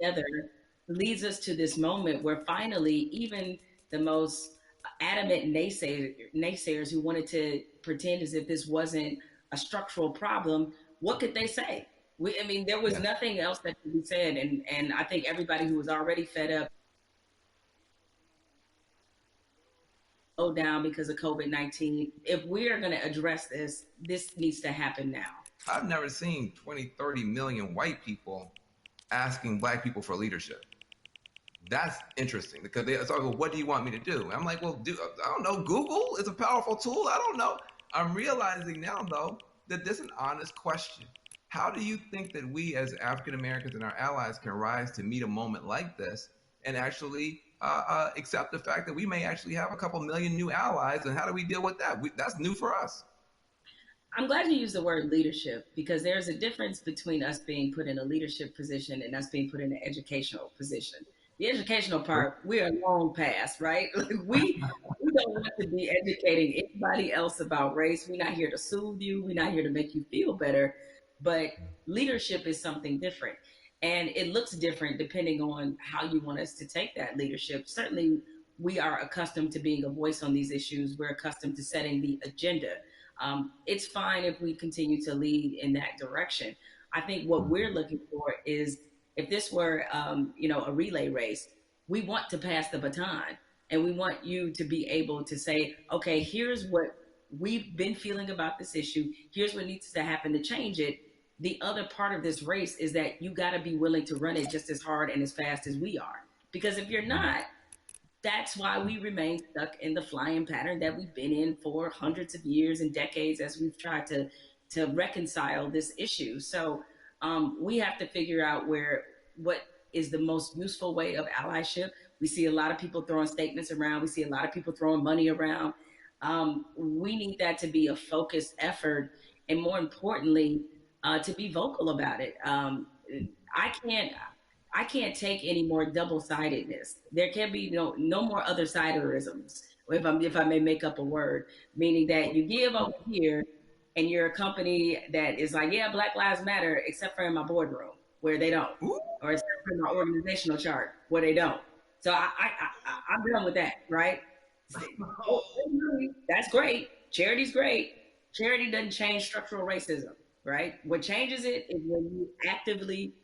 together leads us to this moment where finally, even the most adamant naysayers who wanted to pretend as if this wasn't a structural problem, what could they say? I mean, there was Yeah. nothing else that could be said, and I think everybody who was already fed up, slow down because of COVID-19. If we are going to address this, this needs to happen now. I've never seen 20, 30 million white people asking black people for leadership. That's interesting because they start, well, what do you want me to do? I'm like, well, I don't know. Google is a powerful tool. I don't know. I'm realizing now, though, that this is an honest question. How do you think that we as African Americans and our allies can rise to meet a moment like this and actually accept the fact that we may actually have a couple million new allies? And how do we deal with that? That's new for us. I'm glad you used the word leadership because there's a difference between us being put in a leadership position and us being put in an educational position. The educational part, we are long past, right? Like we don't want to be educating anybody else about race. We're not here to soothe you. We're not here to make you feel better. But leadership is something different. And it looks different depending on how you want us to take that leadership. Certainly, we are accustomed to being a voice on these issues. We're accustomed to setting the agenda. It's fine if we continue to lead in that direction. I think what we're looking for is if this were, a relay race, we want to pass the baton and we want you to be able to say, okay, here's what we've been feeling about this issue. Here's what needs to happen to change it. The other part of this race is that you got to be willing to run it just as hard and as fast as we are. Because if you're not, that's why we remain stuck in the flying pattern that we've been in for hundreds of years and decades as we've tried to reconcile this issue. So we have to figure out what is the most useful way of allyship. We see a lot of people throwing statements around. We see a lot of people throwing money around. We need that to be a focused effort, and more importantly, to be vocal about it. I can't I can't take any more double sidedness. There can be no more other siderisms. If I may make up a word, meaning that you give over here, and you're a company that is like, yeah, Black Lives Matter, except for in my boardroom where they don't, Ooh. or except for in my organizational chart where they don't. So I'm done with that, right? Oh, that's great. Charity's great. Charity doesn't change structural racism, right? What changes it is when you actively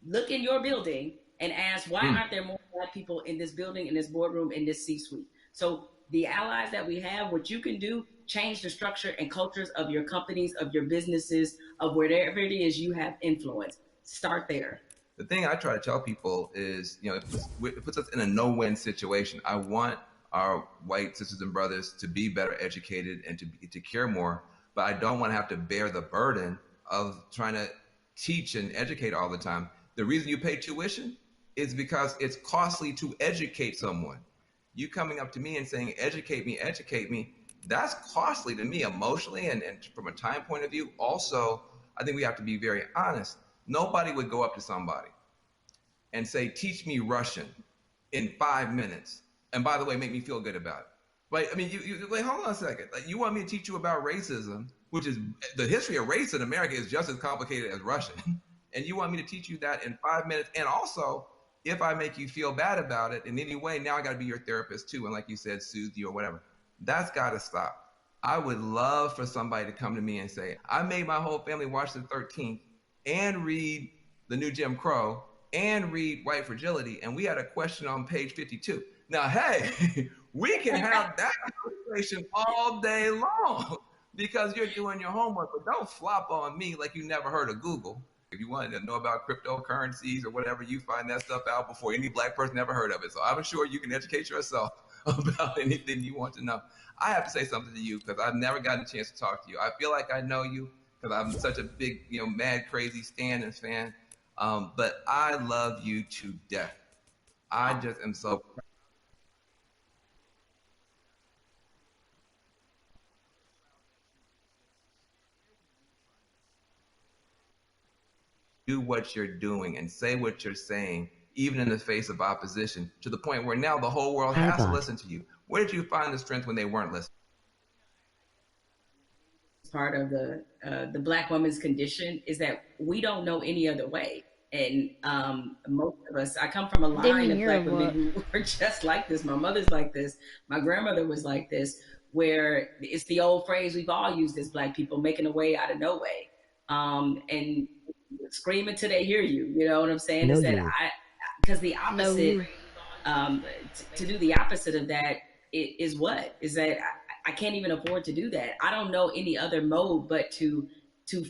look in your building and ask, why Mm. aren't there more black people in this building, in this boardroom, in this C-suite? So the allies that we have, what you can do, change the structure and cultures of your companies, of your businesses, of wherever it is you have influence. Start there. The thing I try to tell people is, it puts us in a no-win situation. I want our white sisters and brothers to be better educated and to care more, but I don't want to have to bear the burden of trying to teach and educate all the time. The reason you pay tuition is because it's costly to educate someone. You coming up to me and saying, educate me, that's costly to me emotionally and from a time point of view. Also, I think we have to be very honest. Nobody would go up to somebody and say, teach me Russian in 5 minutes. And by the way, make me feel good about it. Right? I mean, you like, hold on a second. Like, you want me to teach you about racism, which is the history of race in America is just as complicated as Russian. And you want me to teach you that in 5 minutes. And also, if I make you feel bad about it in any way, now I got to be your therapist too. And like you said, soothe you or whatever. That's got to stop. I would love for somebody to come to me and say, I made my whole family watch the 13th and read the new Jim Crow and read White Fragility. And we had a question on page 52. Now, hey, we can have that conversation all day long because you're doing your homework, but don't flop on me like you never heard of Google. If you wanted to know about cryptocurrencies or whatever, you find that stuff out before any black person ever heard of it. So I'm sure you can educate yourself about anything you want to know. I have to say something to you because I've never gotten a chance to talk to you. I feel like I know you because I'm such a big, mad, crazy Stan and fan. But I love you to death. I just am so do what you're doing and say what you're saying, even in the face of opposition, to the point where now the whole world has to listen to you. Where did you find the strength when they weren't listening? Part of the black woman's condition is that we don't know any other way. And most of us, I come from a line Demi, of you're a Black women what? who were just like this. My mother's like this. My grandmother was like this, where it's the old phrase we've all used as Black people, making a way out of no way. And scream until they hear you. You know what I'm saying? Know Is that you. because the No, opposite, you. to do the opposite of that is what? Is that I can't even afford to do that. I don't know any other mode but to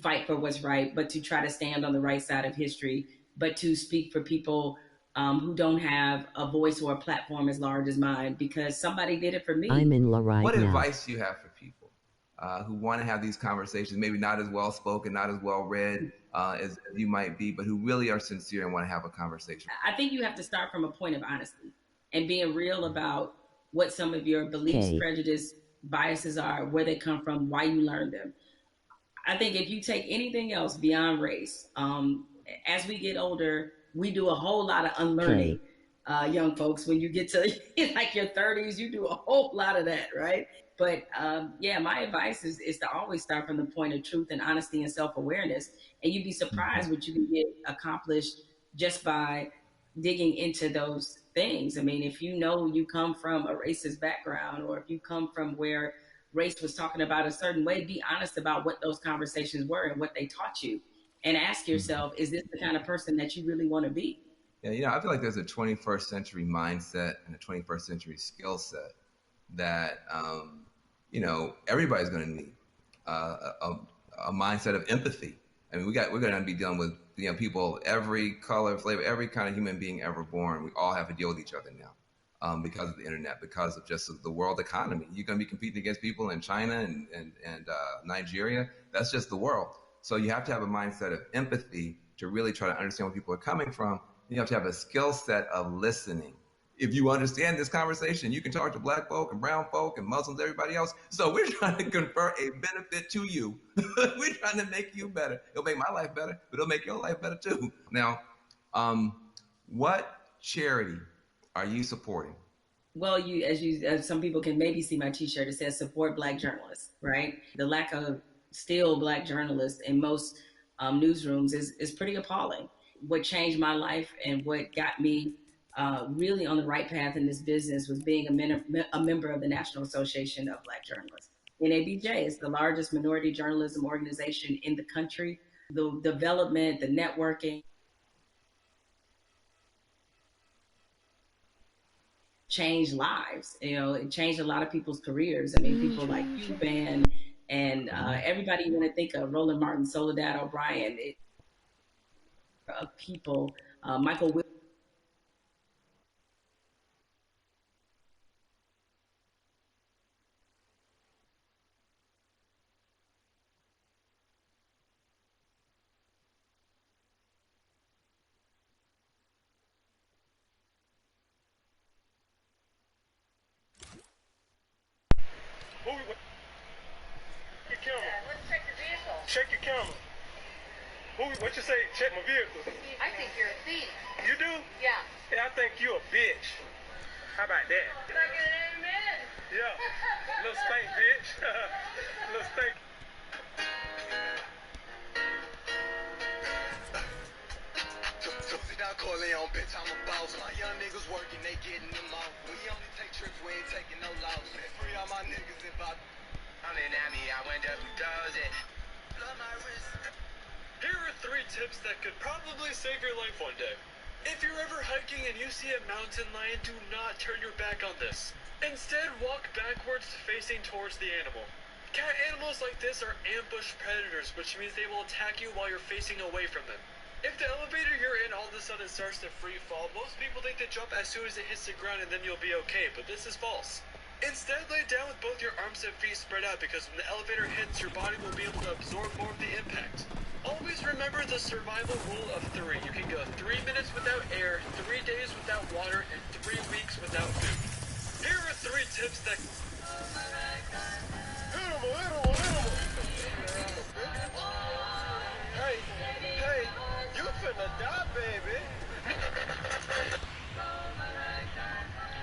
fight for what's right, but to try to stand on the right side of history, but to speak for people who don't have a voice or a platform as large as mine because somebody did it for me. I'm in La right What now. advice do you have for people who want to have these conversations, maybe not as well spoken, not as well read as you might be, but who really are sincere and want to have a conversation? I think you have to start from a point of honesty and being real about what some of your beliefs, Okay. prejudice, biases are, where they come from, why you learned them. I think if you take anything else beyond race, as we get older, we do a whole lot of unlearning. Young folks, when you get to like your 30s, you do a whole lot of that, right? But yeah, my advice is to always start from the point of truth and honesty and self-awareness. And you'd be surprised what you can get accomplished just by digging into those things. I mean, if you know you come from a racist background, or if you come from where race was talking about a certain way, be honest about what those conversations were and what they taught you. And ask yourself, is this the kind of person that you really want to be? Yeah, I feel like there's a 21st century mindset and a 21st century skill set that, everybody's going to need a mindset of empathy. I mean, we're going to be dealing with people, every color, flavor, every kind of human being ever born. We all have to deal with each other now because of the internet, because of just the world economy. You're going to be competing against people in China and Nigeria. That's just the world. So you have to have a mindset of empathy to really try to understand where people are coming from. You have to have a skill set of listening. If you understand this conversation, you can talk to Black folk and brown folk and Muslims, everybody else. So we're trying to confer a benefit to you. We're trying to make you better. It'll make my life better, but it'll make your life better too. Now, what charity are you supporting? Well, as some people can maybe see my T-shirt, it says "Support Black Journalists." Right? The lack of still Black journalists in most newsrooms is pretty appalling. What changed my life and what got me really on the right path in this business was being a member of the National Association of Black Journalists. NABJ is the largest minority journalism organization in the country. The development, the networking, changed lives. It changed a lot of people's careers. I mean, people like you, Van, and everybody you want to think of, Roland Martin, Soledad O'Brien, people, Michael Wilson. Your camera. Yeah, let's check your vehicle. Check your camera. What you say? Check my vehicle. I think you're a thief. You do? Yeah. Yeah, I think you a bitch. How about that? Can I get an amen? Yeah. Little stink bitch. Little stink. Corleone, bitch, I'm a boss. My young niggas working, they getting them off. We only take trips, we ain't taking no loss. Free all my niggas involved. I'm in Miami, I went up and does it. Blood my wrist. Here are 3 tips that could probably save your life one day. If you're ever hiking and you see a mountain lion, do not turn your back on this. Instead, walk backwards facing towards the animal. Cat animals like this are ambush predators, which means they will attack you while you're facing away from them. If the elevator you're in all of a sudden starts to free fall, most people think to jump as soon as it hits the ground and then you'll be okay, but this is false. Instead, lay down with both your arms and feet spread out because when the elevator hits, your body will be able to absorb more of the impact. Always remember the survival rule of 3. You can go 3 minutes without air, 3 days without water, and 3 weeks without food. Here are 3 tips that... Hey, you finna die, baby.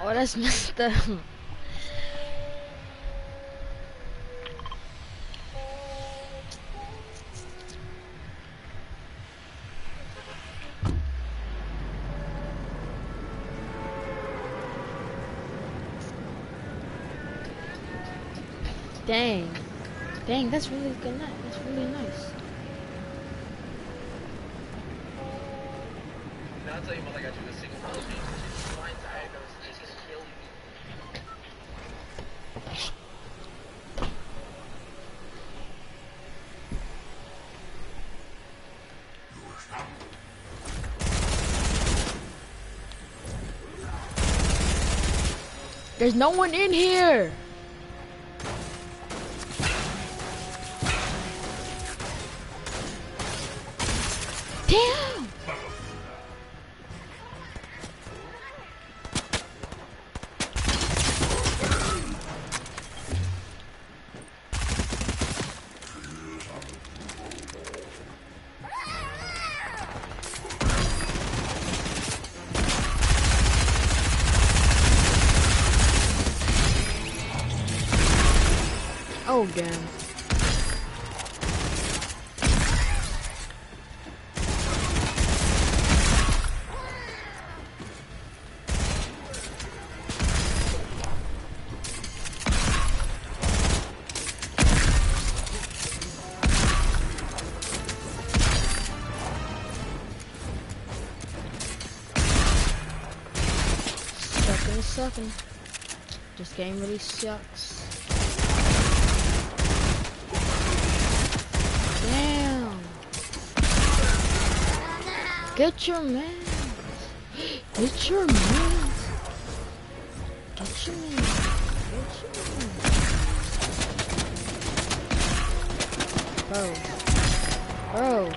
Oh, that's messed up. Dang. Dang, that's really good. That's really nice. Now I'll tell you what I got you this single mother being fine diagnosis just killing me. There's no one in here. Damn. Oh, damn. Sucking. This game really sucks. Damn. Get your man. Get your man. Get your man. Get your man. Bro. Bro.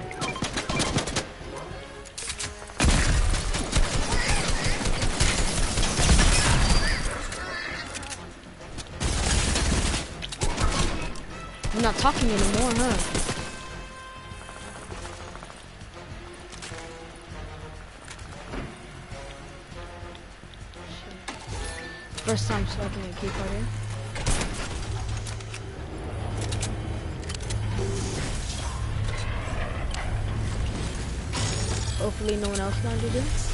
You're not talking anymore, huh? First time smoking a key card in. Hopefully no one else gonna do this.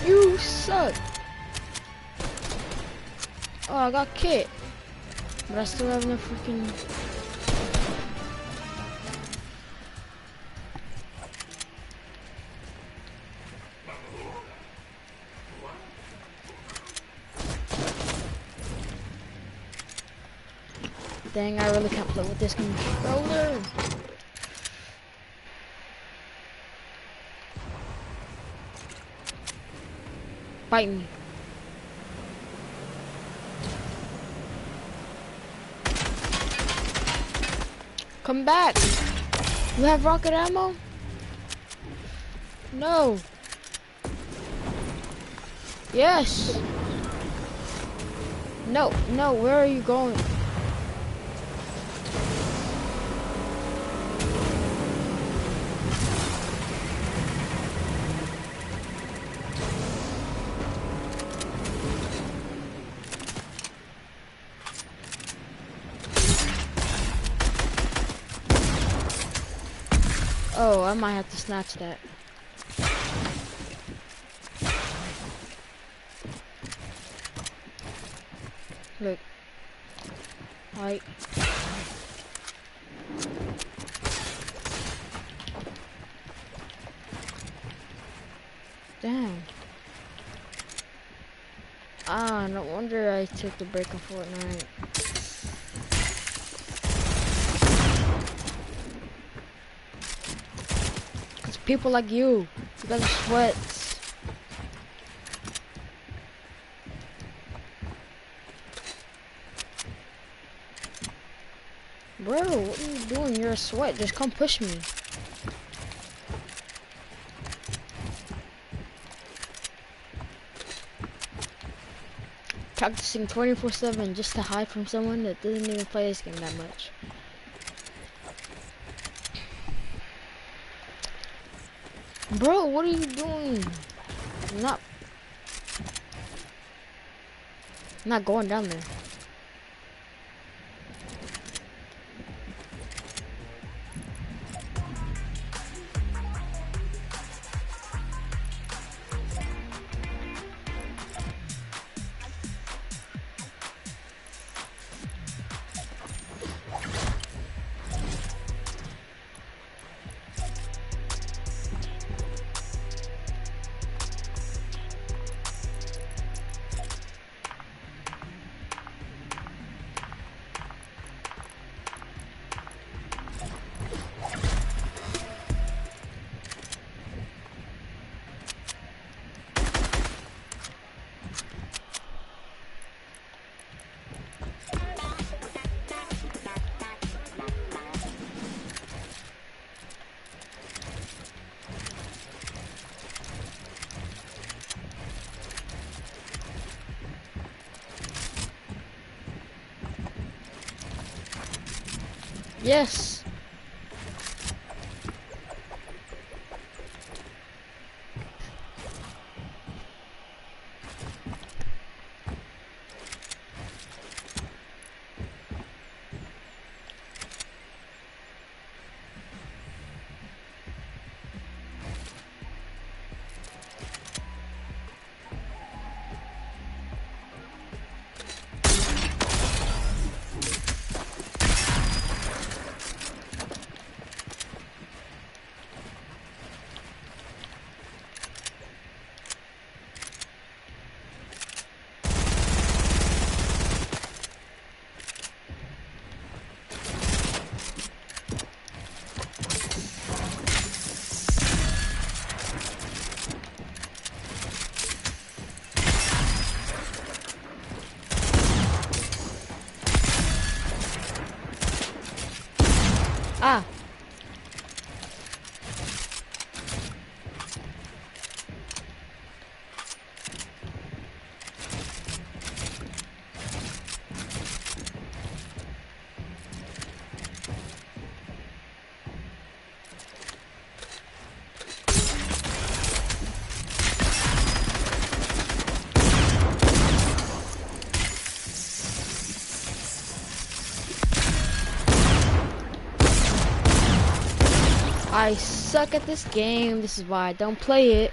You suck. Oh, I got Kit. But I still have no freaking... Dang, I really can't play with this controller. Bite me. Come back. You have rocket ammo? No. Yes. No, no, where are you going? Oh, I might have to snatch that. Look. Like. Damn. Ah, no wonder I took the break on Fortnite. Cause people like you guys are sweats. Bro, what are you doing? You're a sweat. Just come push me. Practicing 24/7 just to hide from someone that doesn't even play this game that much. Bro, what are you doing? I'm not going down there. Yes. Ah. I suck at this game. This is why I don't play it.